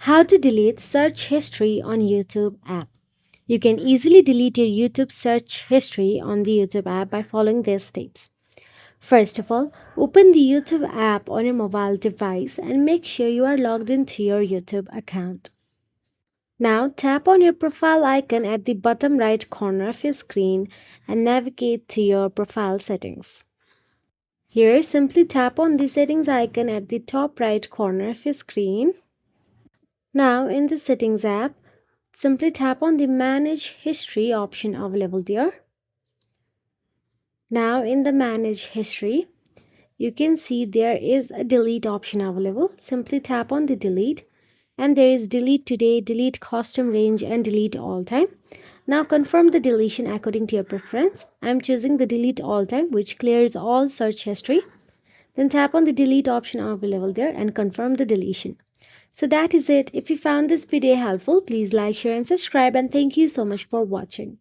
How to delete search history on YouTube app. You can easily delete your YouTube search history on the YouTube app by following these steps. First of all, open the YouTube app on your mobile device and make sure you are logged into your YouTube account. Now tap on your profile icon at the bottom right corner of your screen and navigate to your profile settings. Here, simply tap on the settings icon at the top right corner of your screen. Now in the settings app, simply tap on the manage history option available there. Now in the manage history, you can see there is a delete option available. Simply tap on the delete and there is delete today, delete custom range and delete all time. Now confirm the deletion according to your preference. I am choosing the delete all time, which clears all search history. Then tap on the delete option available there and confirm the deletion. So that is it. If you found this video helpful, please like, share and subscribe, and thank you so much for watching.